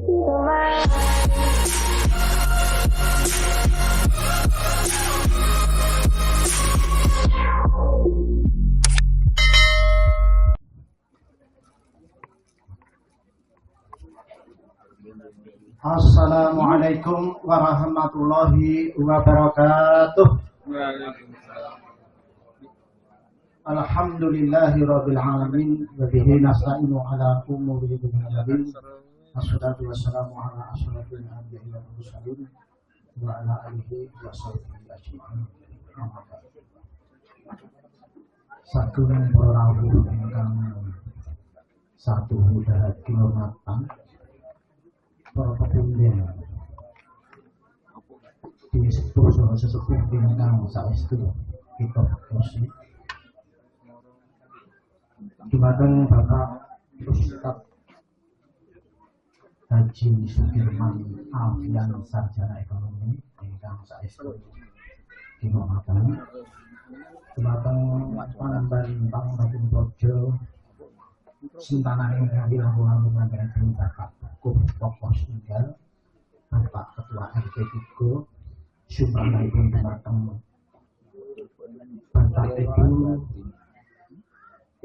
Assalamualaikum warahmatullahi wabarakatuh. Alhamdulillahi rabbil alamin wa bihi nasta'inu ala umuri dunya din. Wassalatu wassalamu ala asyrafil anbiya'i wal mursalin wa ala alihi wa sahbihi ajma'in. Saking rawuh ingkang satu dadi hormatan para pepunden di sesepuh ingkang saestu kita berdosi dumateng Bapak Ustaz Haji Sudirman Alfian Sarjana Ekonomi ingkang saestu dihormatan dumateng Pangemban Bojo Sintana ingkang dilakukan dengan Bapak Pokok Tunggal Bapak Ketua RT 3 Sumbanganipun dumateng Bapak Ibu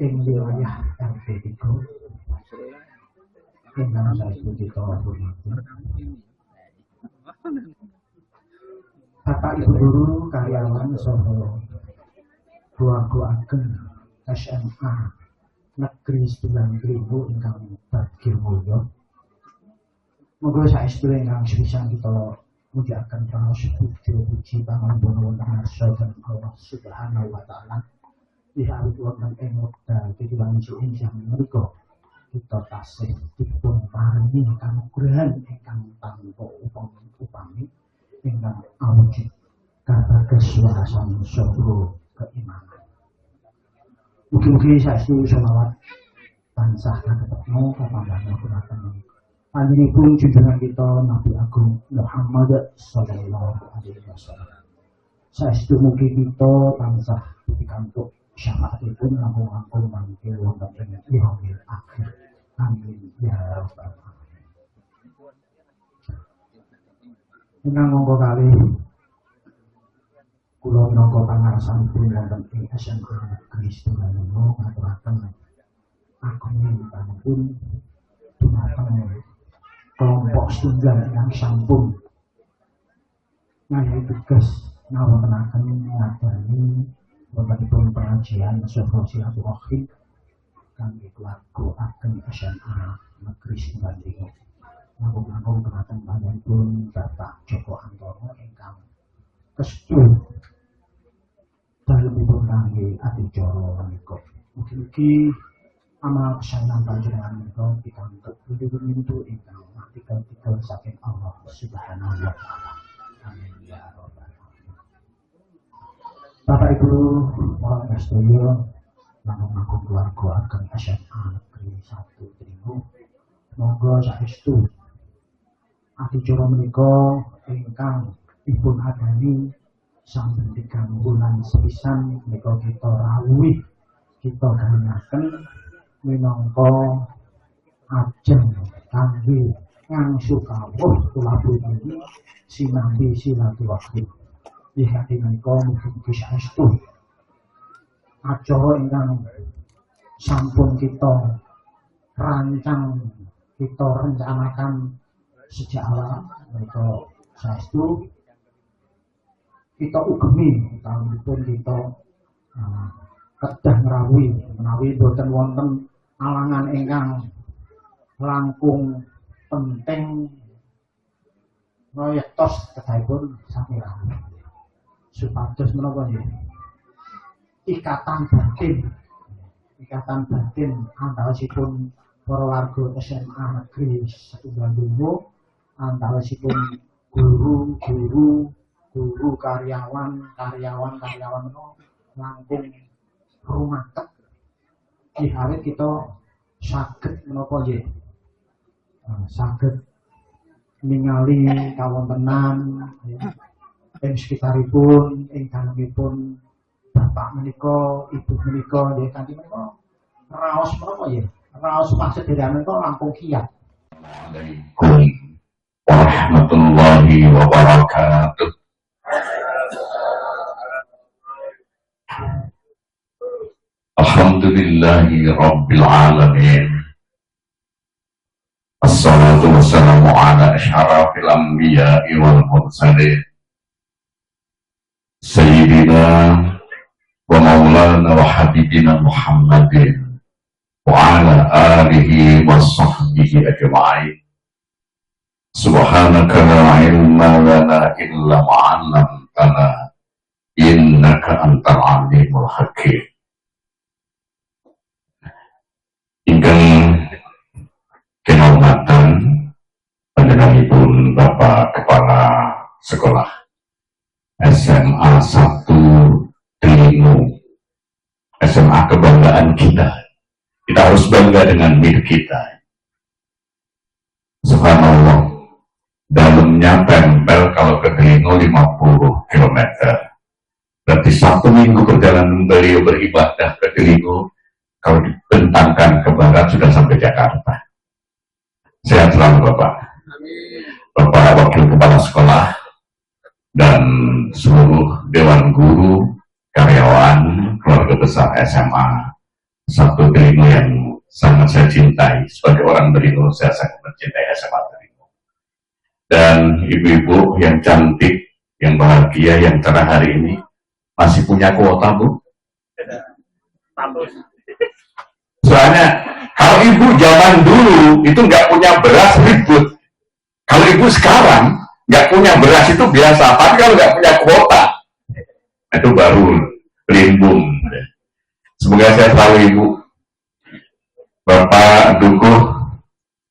ing wilayah RT 3 ingkang saestu kita hormati Bapak Ibu guru karyawan saha keluarga ageng SMA Negeri 9.000 ingkang badhe mulya. Monggo saestu ingkang sepisan kita mujiaken raos puji pangapunten wonten ngarsa Allah Subhanahu wa taala. Wirawit wonten ing wekdal titipan ing jam menika kita tasih dipun paringi kanugrahan ingkang tanpa upami ingkang awujud kabagas swarasan saha keimanan. Mugi-mugi saestu selawat tansah katetepno kapandhangan punten panjenenganipun junjungan kita Nabi Agung Muhammad sallallahu alaihi wasallam. Saestu mugi kita tansah pikantuk syafaatipun langkung mangke wonten ing yaumil akhir. Amin ya rabbal alamin. Monggo kalih kula minangka pangarsanipun wonten ing SMP Negeri 9.000 ngaturaken agunipun dumateng kelompok tunggal yang sampun ngayahi tugas ngawontenaken ngadani wontenipun pengajian saha silaturahim kangge keluarga ageng SMA Negeri 9.000. Langkung dumateng panjenenganipun Bapak Joko Antoro ingkang kestu dalemipun kangge adicara menika. Mugi-mugi amal kesaenan panjenengan menika pikantuk pintu ingkang tikel saking Allah Subhanahu wa taala. Amin ya rabbal alamin. Bapak Ibu para sedaya langkung keluarga ageng SMA Negeri 1 monggo saestu adicara menika ingkang dipun adani sampun 3 bulan sepisan menika kita rawuhi kita ganyaken minangka ajeng kangge ngangsu kawruh tulabun ini sinambi silaturahim. Ihati menika mugi-mugi saestu acara ingkang sampun kita rancang kita rencanakan sejak awal menika saestu kita ugemi utaminipun kita kedah ngrawuhi menawi boten wonten alangan ingkang langkung penting proyektos kedahipun sami rawuh supados menapa nggih ikatan batin antawisipun para warga SMA Negeri 9.000 antawisipun guru karyawan langkung rumaket dihare kita saged menapa nggih saged ningali kawontenan ing sekitaripun ing dalemipun bapak menika ibu menika nggih kanthi menika raos menapa nggih raos pasederenan menika langkung kiyat Assalamualaikum warahmatullahi wabarakatuh. Alhamdulillahi rabbil alamin. Assalatu wassalamu ala asyrafil anbiya'i wal mursalin Sayyidina wa maulana wa habibina Muhammadin wa ala alihi wa sahbihi ajma'in. Subhanaka la ilma lana illa ma'allamtana innaka antal alimul hakim. Ingkang kehormatan panjenenganipun Bapak Kepala Sekolah SMA 1 Delingo, SMA kebanggaan kita. Kita harus bangga dengan milik kita. Subhanallah, dalamnya tempel kalau ke Delingo 50 km. Berarti 1 minggu perjalanan beliau beribadah ke Delingo, kalau dibentangkan ke barat sudah sampai Jakarta. Sehat selalu Bapak. Bapak Wakil Kepala Sekolah dan seluruh Dewan Guru, karyawan, keluarga besar SMA 1 Delingo yang sangat saya cintai. Sebagai orang Delingo, saya sangat mencintai SMA Delingo. Dan ibu-ibu yang cantik, yang bahagia, yang cerah hari ini, masih punya kuota, Bu? Soalnya kalau ibu zaman dulu itu nggak punya beras ribut. Kalau ibu sekarang nggak punya beras itu biasa. Tapi kalau nggak punya kuota itu baru limbung. Semoga saya selalu ibu. Bapak Dukuh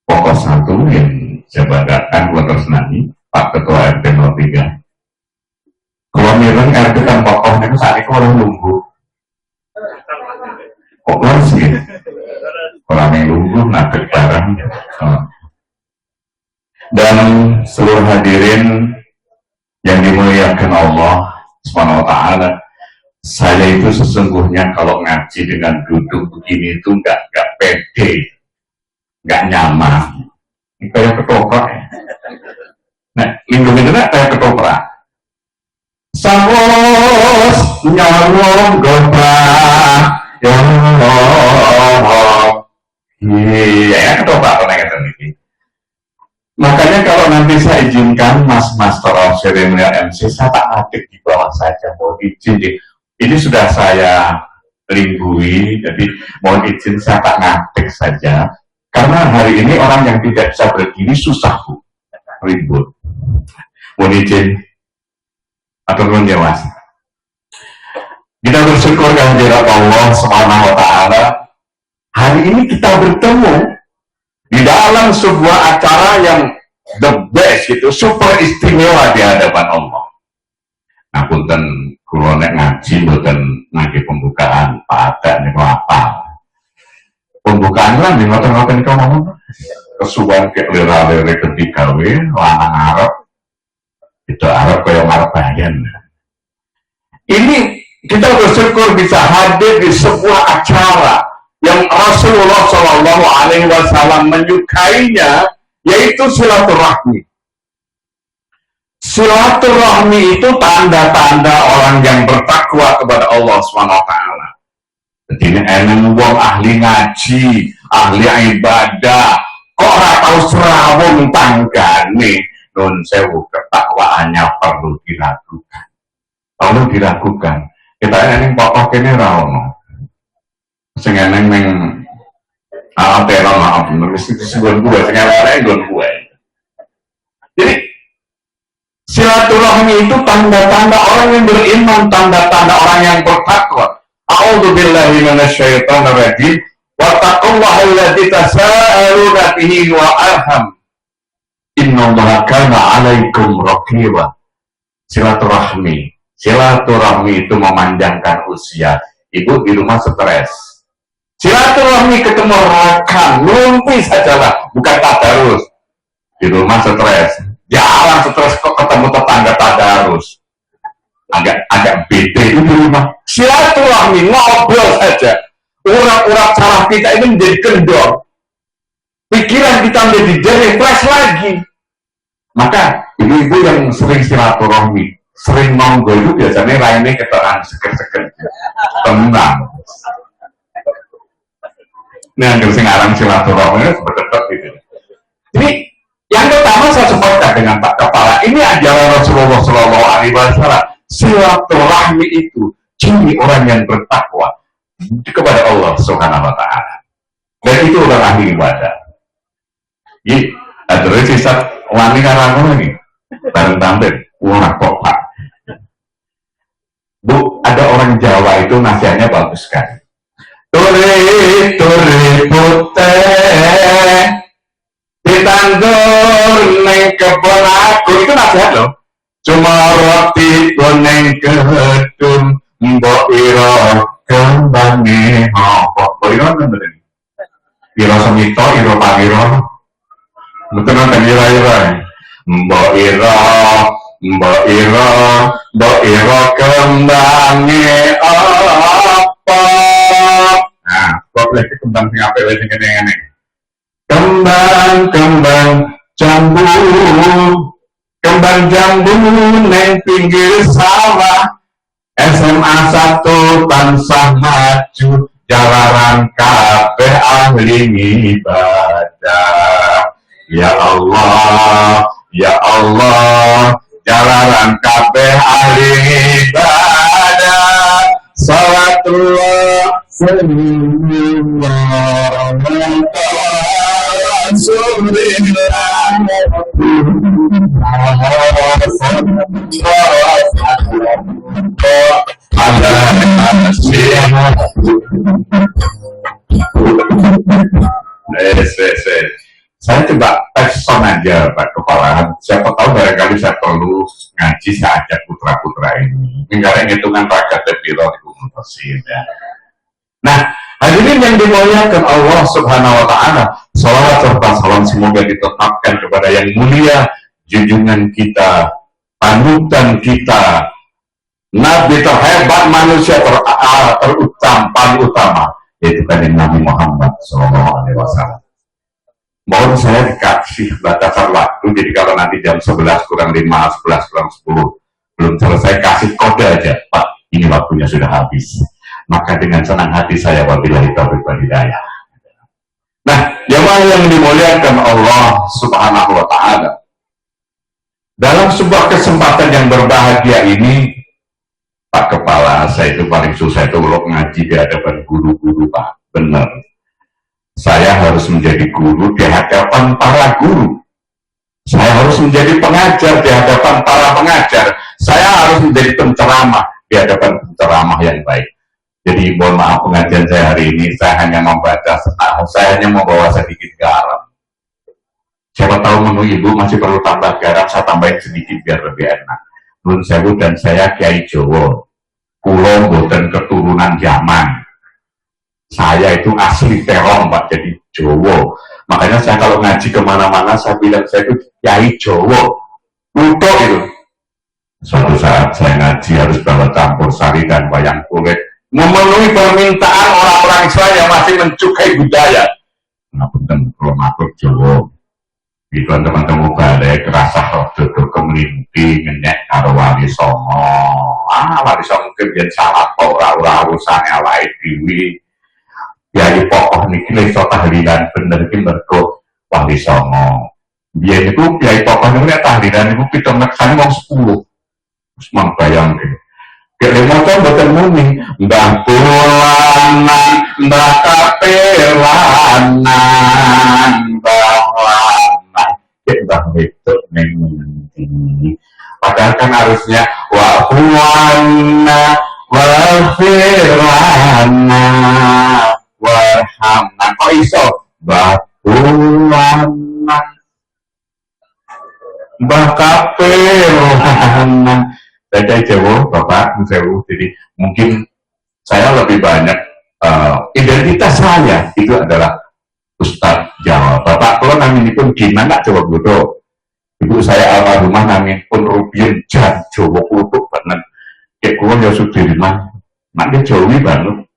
Pokok 1 yang saya banggakan keluarga Senani, Pak Ketua RT 03. Kalau mireng RT kan pokoknya itu saat itu orang nunggu. Kok sih? Orang yang lungguh nakik barang. Dan seluruh hadirin yang dimuliakan Allah Subhanahu wa ta'ala, saya itu sesungguhnya kalau ngaji dengan duduk begini itu nggak pede, nggak nyaman. Ini kayak ketoprak ya. Nah, lindungi kayak ketoprak. Sawos nyawong gobak ya Allah. Iya, ketoprak ternyata ini. Makanya kalau nanti saya izinkan Mas Toro seremonial MC, saya tak aktif di bawah saja, mohon izin. Ini sudah saya linggui, jadi mohon izin saya tak ngaktif saja. Karena hari ini orang yang tidak bisa berdiri susah, Bu, ribut. Mohon izin, atau mohon jawab. Kita bersyukur kehadirat Allah Subhanahu wa ta'ala. Hari ini kita bertemu di dalam sebuah acara yang the best, itu super istimewa di hadapan Allah. Nah, punten kula nek ngaji mboten nangge pembukaan, Pak Ada niku apa? Pembukaan lan di ngoten-ngoten niku ngomong kesuwen ke lera-lere ketika we lanang arep itu arep kaya marep bayan. Ini kita bersyukur bisa hadir di sebuah acara yang Rasulullah Shallallahu Alaihi Wasallam menyukainya, yaitu silaturahmi. Silaturahmi itu tanda-tanda orang yang bertakwa kepada Allah Subhanahu Wa Taala. Jadi eneng wong ahli ngaji, ahli ibadah, kok ora tau serawung tanggane, nun sewu ketakwaannya perlu diragukan. Perlu diragukan. Kita eneng pokok kene ra ono. Sing eneng ning terong maaf mesti disebut gue sing arek nggon gue. Jadi silaturahmi itu tanda-tanda orang yang beriman, tanda-tanda orang yang bertakwa. A'udzubillahi minasyaitonir rajim. Wattaqullaha allazi tasaaluna bihi wa arham. Innallaha kana 'alaikum raqiba. Silaturahmi itu memanjangkan usia. Ibu di rumah stres. Silaturahmi ketemu rekan, ngumpi sajalah, bukan tadarus. Di rumah stres, jalan stres kok ketemu tetangga tadarus. Agak beda itu di rumah. Silaturahmi, ngobrol saja. Urat-urat saraf kita ini menjadi kendor. pikiran kita menjadi jernih, fresh lagi. Maka ibu-ibu yang sering silaturahmi, sering monggo itu biasanya lainnya keterangan seger-seger, tenang. Ini yang sing aran silaturahmi itu betul gitu. Ini yang pertama saya sepakat dengan Pak Kepala. Ini ajaran Rasulullah Shallallahu Alaihi Wasallam. Silaturahmi itu ciri orang yang bertakwa kepada Allah Subhanahu Wa Taala. Dan itu orang ahli ibadah. Jadi ada sisa wani karang lagi. Bareng tampil, wah kok Pak. Bu, ada orang Jawa itu nasihatnya bagus sekali. Turi putih ditandur neng kebun aku, itu nasihat loh. Cuma roti neng kedun mbok iro kembangnya mbok iro nembel iro semito iro pangiro betul nonton iro mbok iro kembangnya apa. Nah, kok lagi kembang sing apik wis ngene-ngene. Kembang jambu neng pinggir sawah. SMA 1 tansah maju, jalaran kabeh ahli ibadah. Ya Allah, jalaran kabeh ahli ibadah. Salatullah sallallahu Saya coba person aja Pak Kepala. Siapa tahu barangkali saya perlu ngaji, saya ajak putra-putra ini. Karena hitungan rakyat tepiro ya. Nah, hadirin yang dimuliakan Allah Subhanahu Wa Taala, salawat serta salam semoga ditetapkan kepada yang mulia, junjungan kita, panutan kita, Nabi terhebat, manusia paling utama, yaitu kan Nabi Muhammad SAW. Mohon saya dikasih batasan waktu, jadi kalau nanti jam 11 kurang 5, 11 kurang 10 belum selesai, kasih kode aja, Pak, ini waktunya sudah habis. Maka dengan senang hati saya wabillahi taufiq wal hidayah. Nah, jemaah yang dimuliakan Allah Subhanahu Wa Taala, dalam sebuah kesempatan yang berbahagia ini, Pak Kepala, saya itu paling susah itu kalau ngaji di hadapan guru-guru, Pak. Benar. Saya harus menjadi guru di hadapan para guru. Saya harus menjadi pengajar di hadapan para pengajar. Saya harus menjadi penceramah di hadapan penceramah yang baik. Jadi mohon maaf pengajian saya hari ini, saya hanya membawa sedikit garam. Siapa tahu menu ibu masih perlu tambah garam, saya tambahin sedikit biar lebih enak. Nun Sewu dan saya Kiai Jowo, kulo boten keturunan zaman. Saya itu asli Terong Pak, jadi Jowo. Makanya saya kalau ngaji kemana-mana saya bilang saya itu Kiai Jowo. Luto itu. Suatu saat saya ngaji harus bawa campur sari dan wayang kulit, memenuhi permintaan orang-orang Israel yang masih mencukai budaya. Nah, betul kalau makhluk Jowo. Itu teman-teman balik kerasa duduk kemelinti ngenyek karo Wali Songo. Wali Songo mungkin salah ora urusane awake dhewe. Yai pokok niki iso tahlilan bener iki mergo Wali Songo. Biyen niku yai pokok niku nek tahlilan niku pitomeksane wong 10. Wis mangbayang iki. Dek moco mboten muni, mbah kulanan, mbah kapelanan, mbah mbah wedok ning ngendi. Padahal kan harusnya wa huwana wa firana wa hamna. Kok iso mbah kulanan, mbah kapelanan. Saya Jawa, Bapak Sewu. Jadi mungkin saya lebih banyak identitas saya itu adalah Ustadz Jawa. Bapak kalau namanya pun gimana Jawa Bodo. Ibu saya almarhumah namanya pun Rubian Jan Jawa Kutuk banget. Kayak kulon ya Sudirman, maknya Jawi banget.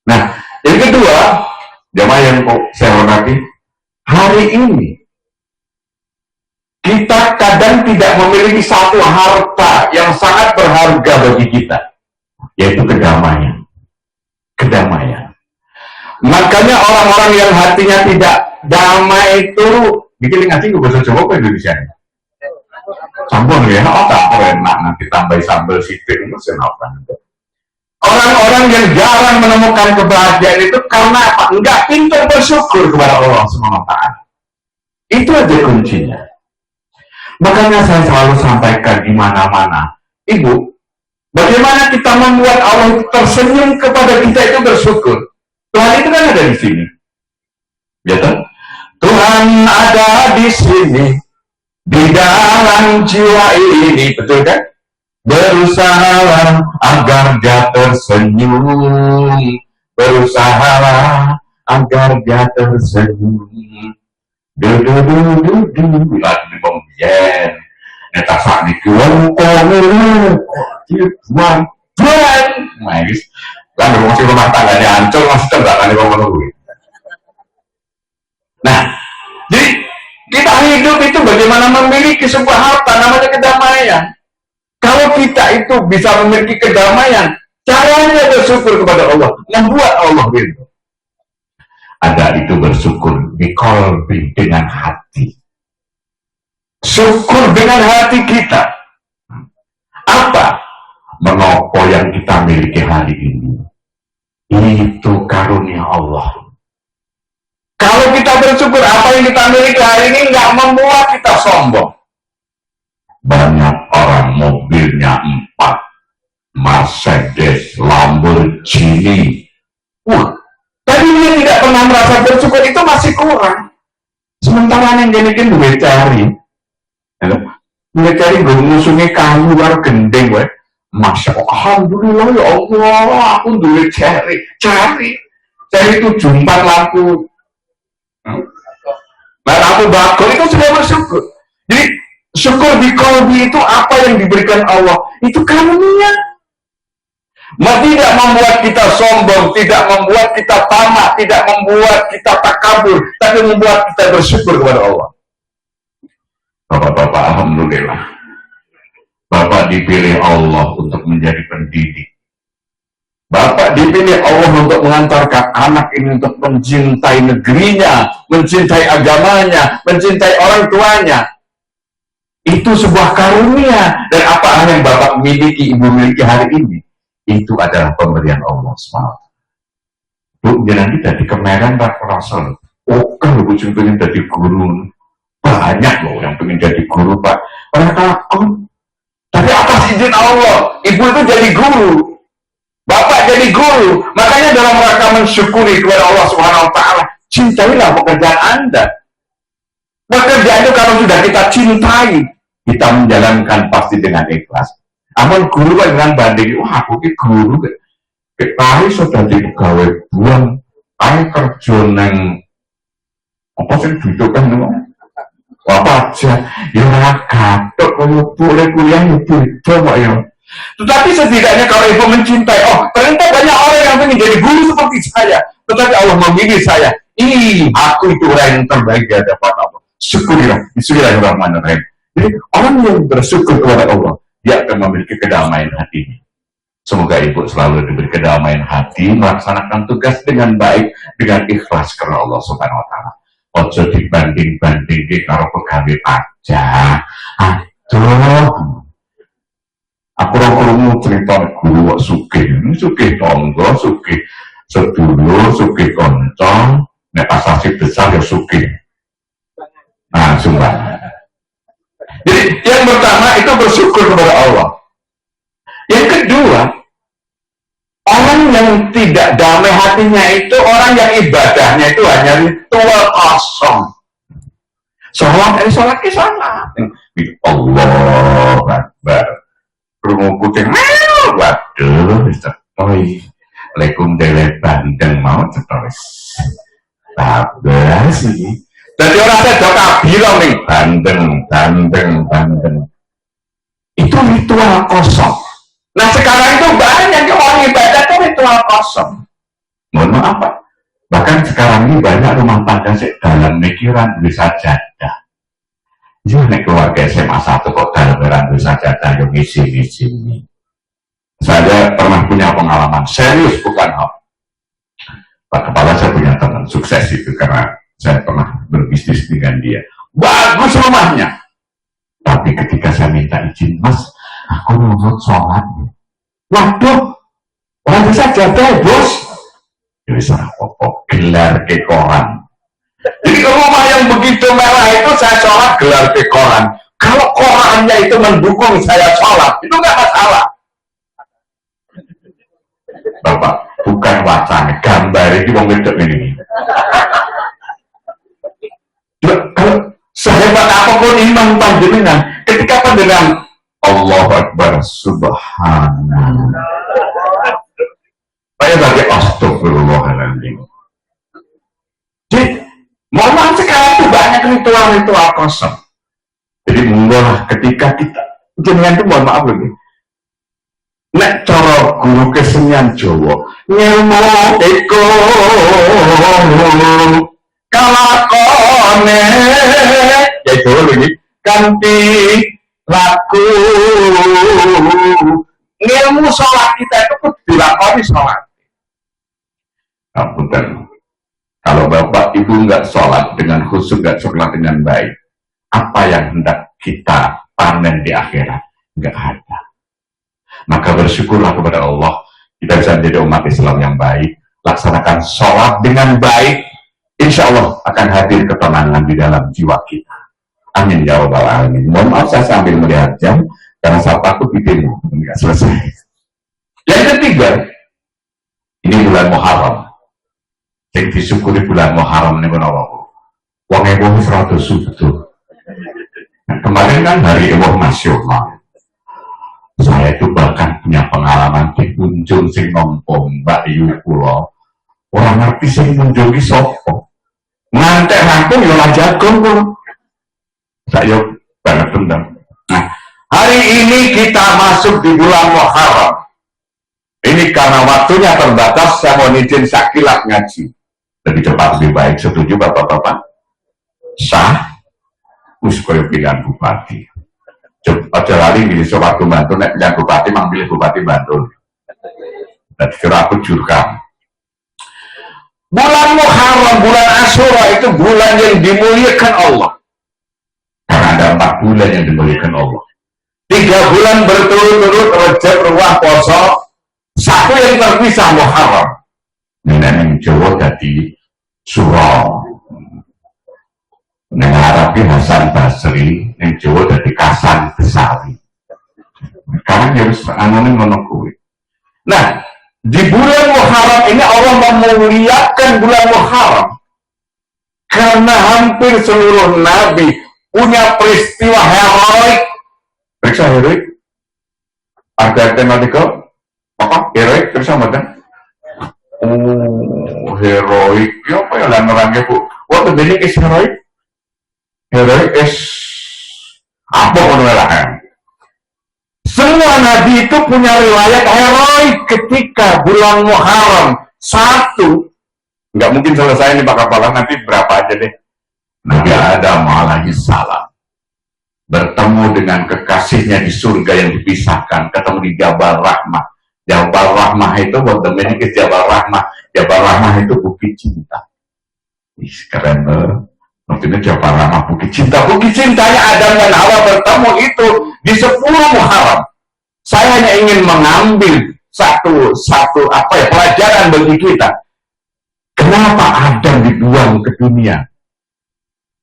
Nah, yang kedua, Jamaah yang kok saya hormati, hari ini kita kadang tidak memiliki satu harta yang sangat berharga bagi kita, yaitu kedamaian. Kedamaian. Makanya orang-orang yang hatinya tidak damai itu bikin ngaji gue bahasa Jawa ke Indonesia. Campur ya, campur enak nanti tambah sambal sidik mesin apa. Orang-orang yang jarang menemukan kebahagiaan itu karena apa? Enggak pintar bersyukur kepada Allah SWT. Itu aja kuncinya. Makanya saya selalu sampaikan di mana-mana, Ibu, bagaimana kita membuat Allah tersenyum kepada kita itu bersyukur. Tuhan itu kan ada di sini, ya kan? Tuhan ada di sini, di dalam jiwa ini, betul kan? Berusaha agar dia tersenyum, berusaha agar dia tersenyum. Lagi di pembian neta sak niki wong kono Tuhan mais kan masih rumah tangganya hancur masih tenggakan wong kono. Nah, jadi kita hidup itu bagaimana memiliki sebuah harta namanya kedamaian. Kalau kita itu bisa memiliki kedamaian, caranya bersyukur kepada Allah, membuat Allah ridho. Ada itu bersyukur di kolbi dengan hati. Syukur dengan hati kita. Apa? Menopo yang kita miliki hari ini. Itu karunia Allah. Kalau kita bersyukur apa yang kita miliki hari ini nggak membuat kita sombong. Banyak orang mobilnya 4, Mercedes, Lamborghini. Tapi dia tidak pernah merasa bersyukur, itu masih kurang. Sementara yang gini-gini gue cari. Gue cari gue musuhnya kamu luar gendeng gue. Masya Allah, alhamdulillah ya Allah, aku dulu cari itu jumpat lampu. Nah, lampu bakul itu sudah bersyukur. Jadi syukur di kolbi itu apa yang diberikan Allah, itu karunia. Tidak membuat kita sombong, tidak membuat kita tamak, tidak membuat kita takabur, tapi membuat kita bersyukur kepada Allah. Bapak-bapak, alhamdulillah. Bapak dipilih Allah untuk menjadi pendidik. Bapak dipilih Allah untuk mengantarkan anak ini untuk mencintai negerinya, mencintai agamanya, mencintai orang tuanya. Itu sebuah karunia. Dan apa yang Bapak miliki, Ibu miliki hari ini, itu adalah pemberian Allah SWT. Bu, jangan kita di Kemeran Pak Rasul. Kan Bu pengen jadi guru. Banyak loh yang pengen jadi guru Pak. Orang takut. Tapi atas izin Allah, Ibu itu jadi guru. Bapak jadi guru. Makanya dalam rangka mensyukuri kepada Allah SWT, cintailah pekerjaan Anda. Pekerjaan itu kalau sudah kita cintai, kita menjalankan pasti dengan ikhlas. Amun guru kan dengan banding, wah aku ki guru kita sudah di pegawai buang, ayo kerja neng apa sih duduk kan apa aja, ya katok kalau boleh kuliah itu coba ya. Tetapi setidaknya kalau ibu mencintai, ternyata banyak orang yang ingin jadi guru seperti saya, tetapi Allah memilih saya. Aku itu orang yang terbaik di hadapan Allah. Syukurilah, bismillahirrahmanirrahim. Jadi orang yang bersyukur kepada Allah, dia akan memiliki kedamaian hati. Semoga ibu selalu diberi kedamaian hati, melaksanakan tugas dengan baik, dengan ikhlas karena Allah Subhanahu Wa Taala. Ojo dibanding-banding karo pegawai pajak. Aduh, aku mau cerita guru sugih, sugih tonggo, sugih sedulur, sugih koncong, nek asasi besar ya sugih. Nah, sumpah. Jadi yang pertama itu bersyukur kepada Allah. Yang kedua, orang yang tidak damai hatinya itu orang yang ibadahnya itu hanya ritual kosong. Sholat ke sholat. Allah Akbar. Rungu kucing, waduh, tertoy. Lekum dele bandeng mau tertoy. Tabah sih. Jadi orang saya jauh bilang nih, bandeng. Itu ritual kosong. Nah sekarang itu banyak orang ibadah itu ritual kosong. Mohon maaf Pak, Bahkan sekarang ini banyak rumah tangga sih dalam mikiran bisa jadah. Jadi keluarga SMA 1 kok dalam mikiran bisa jadah yang ngisi-ngisi. Saya pernah punya pengalaman serius, bukan hoax. Pak Kepala saya punya teman sukses itu karena saya pernah berbisnis dengan dia. Bagus rumahnya. Tapi ketika saya minta izin, Mas, aku mau sholat. Waduh, orang bisa jadah, Bos. Jadi sana pokok gelar ke koran. Jadi rumah yang begitu mewah itu saya sholat gelar ke koran. Kalau korannya itu mendukung saya sholat, itu nggak masalah. Bapak, bukan wacana, gambar itu mau ngedek ini. Kalau sehebat apapun iman panjenengan, ketika panjenengan Allahu Akbar Subhanallah. Saya bagi astagfirullahaladzim. Jadi, mohon maaf sekarang itu banyak ritual-ritual kosong. Jadi munggolah ketika kita, jenengan itu mohon maaf lagi. Nek cara guru kesenian Jawa, ngilmu iku kalakone, ya Jawa lagi, kanthi laku. Ngilmu sholat kita itu dilakoni sholat. Apunten, kalau bapak ibu nggak sholat dengan khusyuk, nggak sholat dengan baik, apa yang hendak kita panen di akhirat? Nggak ada. Maka bersyukurlah kepada Allah, kita bisa menjadi umat Islam yang baik, laksanakan sholat dengan baik, insya Allah akan hadir ketenangan di dalam jiwa kita. Amin ya rabbal alamin. Mohon maaf saya sambil melihat jam, karena saya takut videonya nggak selesai. Yang ketiga, ini bulan Muharram. Yang disyukuri bulan Muharram ini menawa wong ewoh 100 betul. Nah, kemarin kan hari ewoh nasional. Saya itu bahkan punya pengalaman di kunjung sing nompo Mbak Yu kula. Orang ngerti sing munjungi sopo. Ngantek rampung ya lah jagung kula. Saya banget tendang. Nah, hari ini kita masuk di bulan Muharram. Ini karena waktunya terbatas, saya mau izin sakilat ngaji. Lebih cepat lebih baik, setuju bapak-bapak? Sah, muskoyo pilihan bupati. Aja lari milih sewaktu Bantul, nek pilihan bupati, mang pilih bupati Bantul. Dan kira aku jurkam. Bulan Muharram, bulan Asyura itu bulan yang dimuliakan Allah. Karena ada 4 bulan yang dimuliakan Allah. 3 bulan berturut-turut Rajab, Ruwah, Poso. 1 yang terpisah Muharram. Nenek yang Jawa jadi surau. Neng Arabi Hasan Basri, yang Jawa jadi Kasan Besari. Sekarang harus anonim menunggu. Nah, di bulan Muharram ini Allah memuliakan bulan Muharram karena hampir seluruh Nabi punya peristiwa heroik. Periksa heroik. Ada tematika apa? Heroik periksa macam. Oh, heroik. Ya apa ya lah nerangnya bu? Waktu ini is heroik. Heroik is apa penerahan? Semua nabi itu punya riwayat heroik ketika bulan Muharram 1. Nggak mungkin selesai nih Pak Kepala, nanti berapa aja deh. Nabi Adam alaihissalam bertemu dengan kekasihnya di surga yang dipisahkan, ketemu di Jabal Rahmah. Jabal Rahmah itu buat temen ke Jabal Rahmah. Jabal Rahmah itu bukit cinta. Ih, keren banget. Maksudnya Jabal Rahmah bukit cinta. Bukit cintanya Adam dan Hawa bertemu itu di 10 Muharram. Saya hanya ingin mengambil satu pelajaran bagi kita. Kenapa Adam dibuang ke dunia?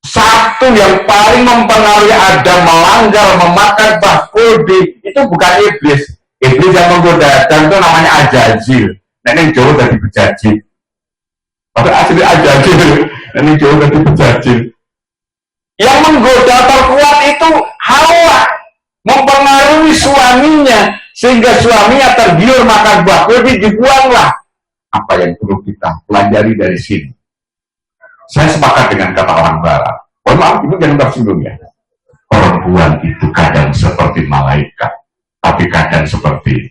Satu yang paling mempengaruhi Adam melanggar, memakan buah kuldi itu bukan iblis. Iblis yang menggoda Adam itu namanya Ajajil. Nenek Jawa dari Bejajil. Pada asli Ajajil. Nenek Jawa dari Bejajil. Yang menggoda terkuat itu Hawa, mempengaruhi suaminya sehingga suaminya tergiur makan buah kuldi, dibuanglah. Apa yang perlu kita pelajari dari sini? Saya sepakat dengan kata orang Barat. Mohon maaf, ibu jangan tersinggung ya. Perempuan itu kadang seperti malaikat, tapi kadang seperti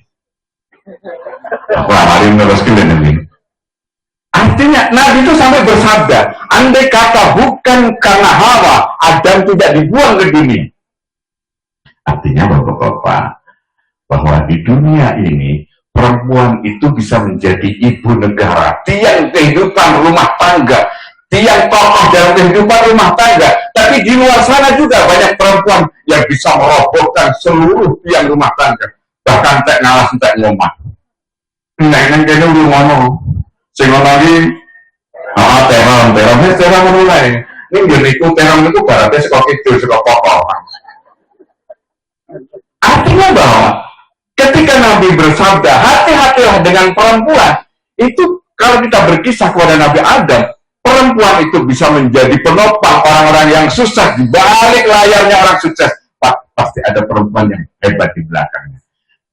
aku amalin terus kalian ini. Artinya Nabi itu sampai bersabda, andai kata bukan karena Hawa, Adam tidak dibuang ke dunia. Artinya Bapak-bapak, bahwa di dunia ini perempuan itu bisa menjadi ibu negara, tiang kehidupan rumah tangga, tiang tokoh dalam kehidupan rumah tangga. Tapi di luar sana juga banyak perempuan yang bisa merobohkan seluruh tiang rumah tangga, bahkan tak ngalas tak ngomong. Nah ini kayaknya udah ngomong, sehingga lagi terong mulai. Ini geniku terong itu baratnya sekolah itu sekolah pokok. Artinya bahwa ketika Nabi bersabda, hati-hatilah dengan perempuan, itu kalau kita berkisah kepada Nabi Adam, perempuan itu bisa menjadi penopang orang-orang yang susah. Di balik layarnya orang sukses, pasti ada perempuan yang hebat di belakangnya.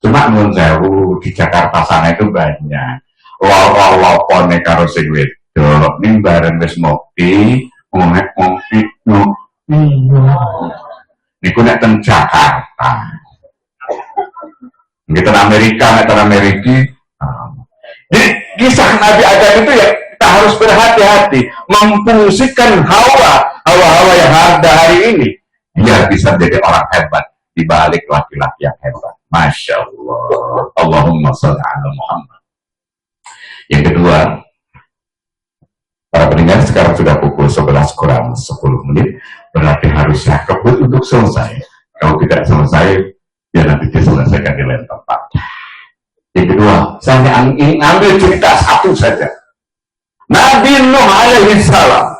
Cuma menurut saya, di Jakarta sana itu banyak. Loro-loro karo sing wedok, ning bareng wis ngopi, ngomong-ngomong no. Niku nek teng Jakarta. Kita Amerika. Jadi kisah Nabi Adam itu ya kita harus berhati-hati memfungsikan hawa yang ada hari ini. Dia bisa menjadi orang hebat di balik laki-laki yang hebat. Masya Allah. Allahumma sholli ala Muhammad. Yang kedua, para pendengar, sekarang sudah pukul 11 kurang 10 menit, berarti harusnya kebut untuk selesai. Kalau tidak selesai, ya nanti diselesaikan di lain tempat. Yang kedua, saya ingin ambil cerita satu saja. Nabi Nuh alaihi salam.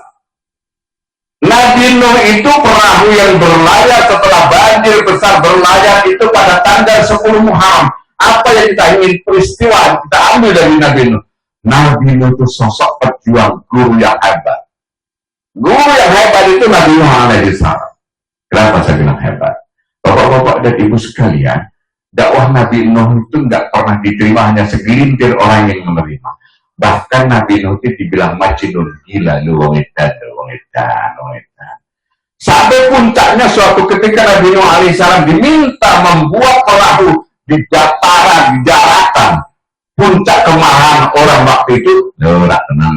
Nabi Nuh itu perahu yang berlayar setelah banjir besar berlayar itu pada tanggal 10 Muharram. Apa yang kita ingin peristiwa kita ambil dari Nabi Nuh? Nabi Nuh itu sosok pejuang, guru yang hebat. Guru yang hebat itu Nabi Nuh alaihi salam. Kenapa saya bilang hebat? Bapak-bapak dan ibu sekalian, dakwah Nabi Nuh itu nggak pernah diterima hanya segelintir orang yang menerima. Bahkan Nabi Nuh itu dibilang majnun, gila lu wong edan. Sampai puncaknya suatu ketika Nabi Nuh alaihissalam diminta membuat perahu di dataran, di daratan. Puncak kemarahan orang waktu itu, lo tak tenang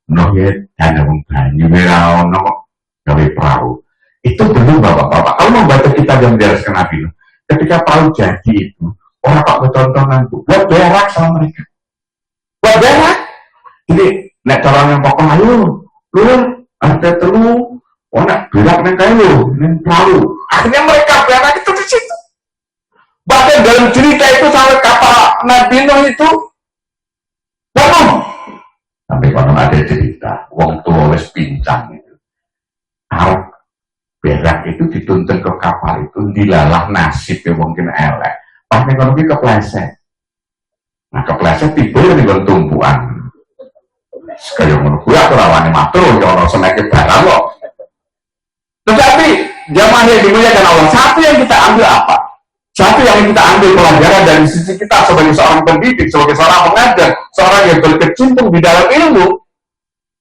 Nuh edan wong banyu ora ono gawe perahu. Itu belum bapak-bapak. Kalau membaca kitab yang bereskan Nabi Nuh, ketika perahu jadi itu, orang pak bertontonan itu buat berak sama mereka. Buat berak. Jadi, nek cara yang pokok ayo, lu ada telu, nak berak neng kayu, neng perahu. Akhirnya mereka berak itu di situ. Bahkan dalam cerita itu sampai kapal Nabi Nuh itu penuh. Sampai kalau ada cerita, wong tua wis pincang itu. Harap berak itu dituntun ke kapal itu dilalah nasib ya mungkin elek. Pas ekonomi kepleset. Nah kepleset tiba dengan tumpuan. Sekaya menurut gue aku rawani matur kalau semakin barang kok. Tetapi jamaah yang dimuliakan Allah, satu yang kita ambil apa? Satu yang kita ambil pelajaran dari sisi kita sebagai seorang pendidik, sebagai seorang pengajar, seorang yang berkecimpung di dalam ilmu.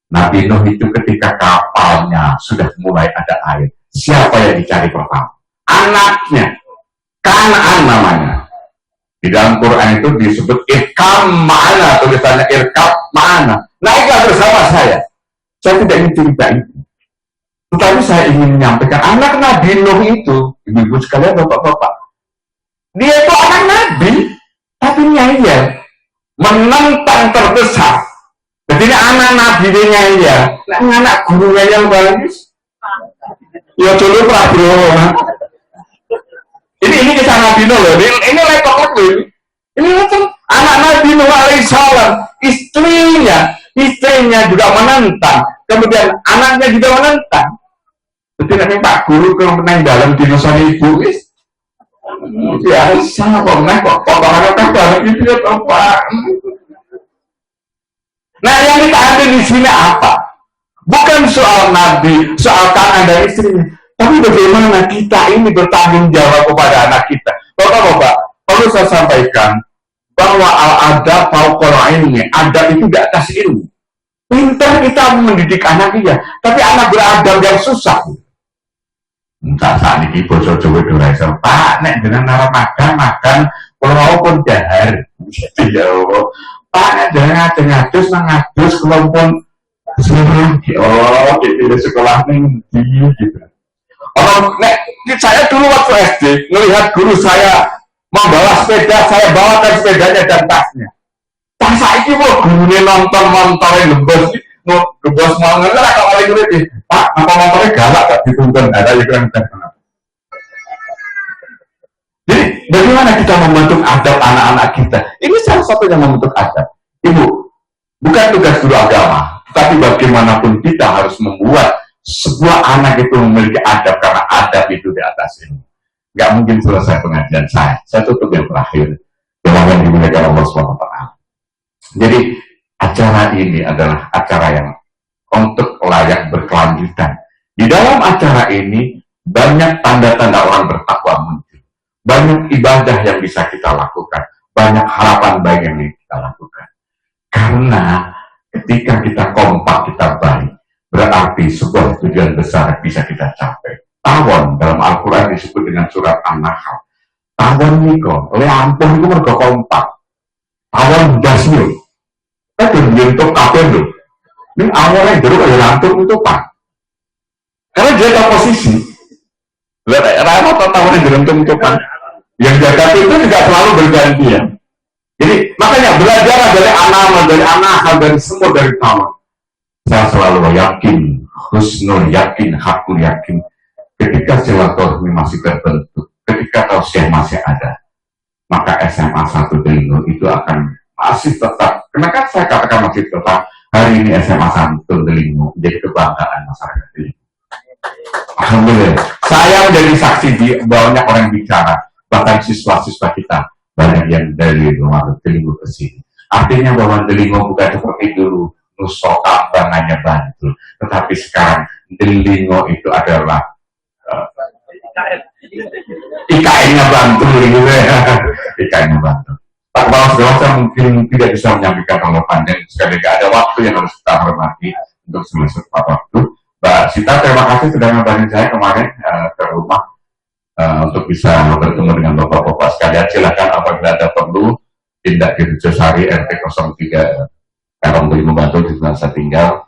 Nabi Nuh itu ketika kapalnya sudah mulai ada air, siapa yang dicari pertama? Anaknya, Kanaan namanya. Di dalam Quran itu disebut irkam ma'ana, tulisannya irkam ma'ana. Naiklah bersama saya. Saya tidak ingin cerita itu. Tetapi saya ingin menyampaikan anak Nabi Nuh itu, ibu-ibu sekalian, bapak-bapak. Dia itu anak Nabi, tapi nyayal. Menentang terbesar. Jadi anak Nabi dia nyayal. Anak guru nyayal bagus. Ya dulu Prabowo. Ini kisah Nabi Nuh loh. Ini laptop loh. Ini anak Nabi Nuh alaihissalam, istrinya juga menentang. Kemudian anaknya juga menentang. Jadi nanti Pak Guru kalau menang dalam dinosaur ibu, biasa kok menang kok orang itu ya Pak. Nah yang kita ambil di sini apa? Bukan soal Nabi, soal Kanaan dan istrinya. Tapi bagaimana kita ini bertanggung jawab kepada anak kita. Bapak-bapak, perlu saya sampaikan bahwa al-adab fauqal ilmi, adab itu di atas ilmu. Pintar kita mendidik anak dia, tapi anak beradab yang susah. Entah saat ini bosok Jawa Indonesia, Pak, nek dengan nara makan, kalau pun dahar. Ya Allah, Pak jangan ngadus nang ngadus kelompok oh di sekolah nih gitu. Oh, saya dulu waktu SD melihat guru saya membawa sepeda, saya bawakan sepedanya dan tasnya. Tas saya ini mau gurunya nonton-nontonin ngebos mau ngelar kalau kali ini Pak, apa motornya galak gak dituntun ada yang keren. Jadi bagaimana kita membentuk adab anak-anak kita? Ini salah satu yang membentuk adab. Ibu, bukan tugas guru agama, tapi bagaimanapun kita harus membuat sebuah anak itu memiliki adab, karena adab itu di atas ini. Gak mungkin selesai pengajian saya. Saya tutup yang terakhir. Yang dimuliakan Allah SWT. Jadi acara ini adalah acara yang untuk layak berkelanjutan. Di dalam acara ini banyak tanda-tanda orang bertakwa muncul. Banyak ibadah yang bisa kita lakukan. Banyak harapan baik yang kita lakukan. Karena ketika kita kompak, kita baik, berarti sebuah tujuan besar bisa kita capai. Tawon dalam Al-Quran disebut dengan surat An-Nahl. Tawon niko, oleh ampun itu mergo kompak. Tawon dasnya. Tapi bentuk kabel loh. Ini awalnya dulu oleh lampung itu pak. Karena dia ada posisi. Rata tawon yang bentuk itu pak. Yang jaga itu tidak selalu bergantian. Jadi makanya belajar dari anak, dari semua dari tawon. Saya selalu yakin, husnul yakin, hakul yakin. Ketika silaturahmi masih terbentuk, ketika tausiah masih ada, maka SMA 1 Delingo itu akan masih tetap. Karena kan saya katakan masih tetap, hari ini SMA 1 Delingo menjadi kebanggaan masyarakat Delingo. Alhamdulillah. Saya menjadi saksi di banyak orang bicara, bahkan siswa-siswa kita banyak yang dari luar Delingo ke sini. Artinya bahwa Delingo bukan seperti dulu Nusoka bangannya Bantul, tetapi sekarang Delingo itu adalah IKN-nya Bantul gitu ya. IKN-nya Bantul. Pak Kepala Sekolah saya mungkin tidak bisa menyampaikan terlalu panjang, sekali lagi ada waktu yang harus kita hormati untuk semester tepat waktu. Mbak Sita, terima kasih sudah ngabarin saya kemarin ke rumah untuk bisa bertemu dengan bapak-bapak sekalian. Silakan apabila ada perlu tindak di Rejosari RT 03 Karang Beli membantu di sana saya tinggal.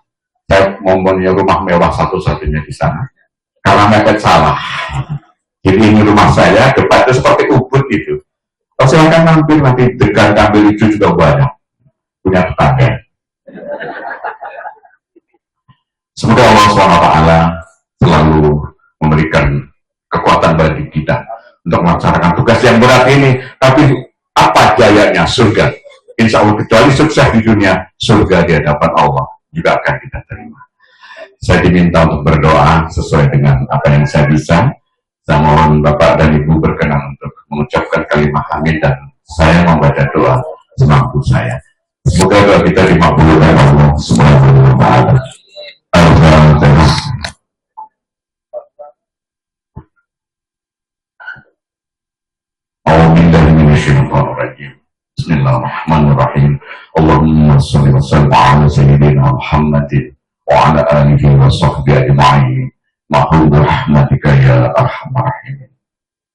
Saya mempunyai rumah mewah satu-satunya di sana. Karena mepet salah. Jadi ini rumah saya, depannya seperti Ubud gitu. Oh, silahkan mampir nanti dekat ambil itu juga banyak. Punya tetangga. Semoga Allah SWT selalu memberikan kekuatan bagi kita untuk melaksanakan tugas yang berat ini. Tapi apa jayanya surga? Insya Allah kecuali sukses di dunia, surga di hadapan Allah juga akan kita terima. Saya diminta untuk berdoa sesuai dengan apa yang saya bisa. Saya mohon Bapak dan Ibu berkenan untuk mengucapkan kalimat hamid dan saya membaca doa semampu saya. Semoga doa kita dimabulkan oleh Allah Subhanahu wa Ta'ala. Bismillahirrahmanirrahim. Allahumma shalli wa sallim ala sayyidina Muhammadin wa ala alihi wa sahbihi ajma'in. Mahmud rahmatika ya arhamar rahimin.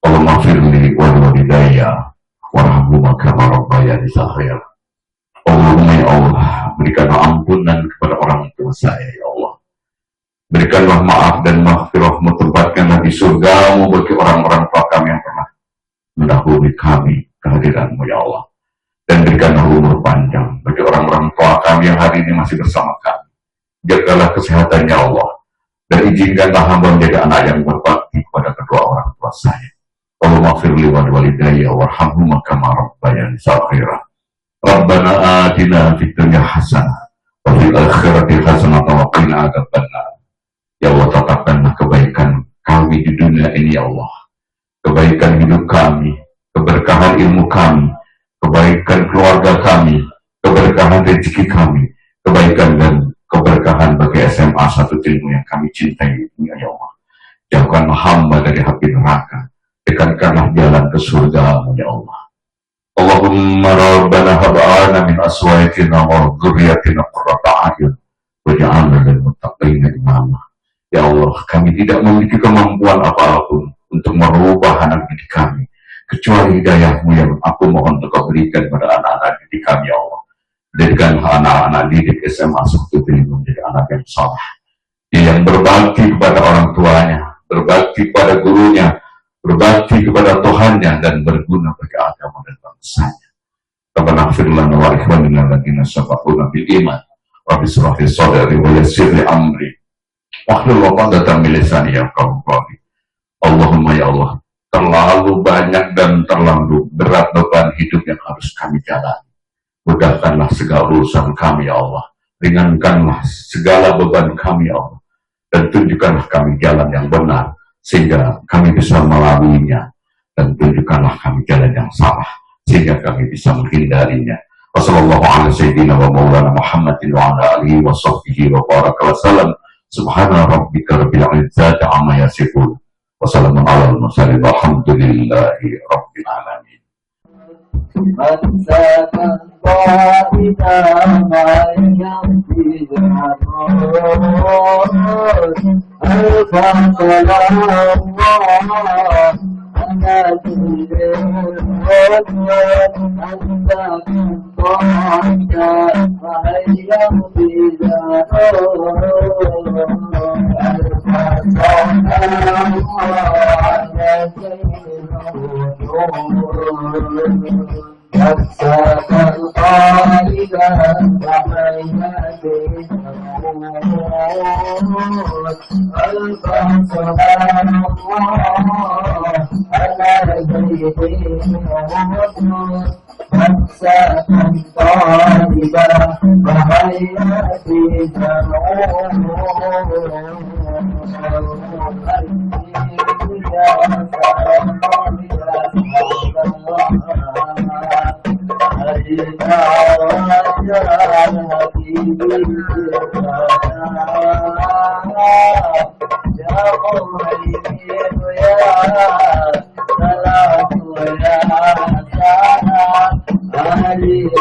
Allahumma firli wa walidayya warhamhuma kama rabbayani saghira. Allahumma ya Allah, berikanlah ampunan kepada orang tua saya ya Allah. Berikanlah maaf dan maghfirah, tempatkanlah di surgamu bagi orang-orang tua kami yang pernah mendahului kami kehadiranmu ya Allah. Dan berikanlah umur panjang bagi orang-orang tua kami yang hari ini masih bersama kami. Jagalah kesehatannya Allah. Dan izinkanlah hamba menjadi anak yang berbakti kepada kedua orang tua saya. Allahumma firli wa walidayya warhamhuma kama rabbayani saghira. Rabbana atina fid dunya hasanah wa fil akhirati hasanah wa qina adzabannar. Ya Allah, tetapkanlah kebaikan kami di dunia ini ya Allah. Kebaikan hidup kami, keberkahan ilmu kami, kebaikan keluarga kami, keberkahan rezeki kami, kebaikan dan keberkahan bagi SMA 1 Delingo yang kami cintai ya Allah. Jauhkanlah hamba dari api neraka, dekatkanlah jalan ke surga ya Allah. Allahumma rabbana hab'ana min aswaitina wa dzurriyyatina qurrata a'yun waj'alna lil muttaqina imama. Ya Allah, kami tidak memiliki kemampuan apapun untuk merubah anak didik kami kecuali hidayah-Mu yang aku mohon untuk Kau berikan pada anak-anak didik kami ya Allah. Jadikan anak-anak didik SMA seperti ini menjadi anak yang saleh, yang berbakti kepada orang tuanya, berbakti kepada gurunya, berbakti kepada Tuhannya, dan berguna bagi agama dan bangsanya. Rabbana ighfir lana wa li ikhwanina alladziina sabaquna bil iman. Rabbi shrah li sadri wa yassir li amri. Wahlul 'uqdatam min lisani yafqahu qawli. Allahumma ya Allah, terlalu banyak dan terlalu berat beban hidup yang harus kami jalani. Mudahkanlah segala urusan kami ya Allah. Ringankanlah segala beban kami ya Allah. Dan tunjukkanlah kami jalan yang benar sehingga kami bisa melaluinya. Dan tunjukkanlah kami jalan yang salah sehingga kami bisa menghindarinya. Wassalamualaikum warahmatullahi wabarakatuh. Subhana rabbika rabbil izzati amma yasifun. Wassalamu ala al-mursalin walhamdulillahi rabbil alamin. Ali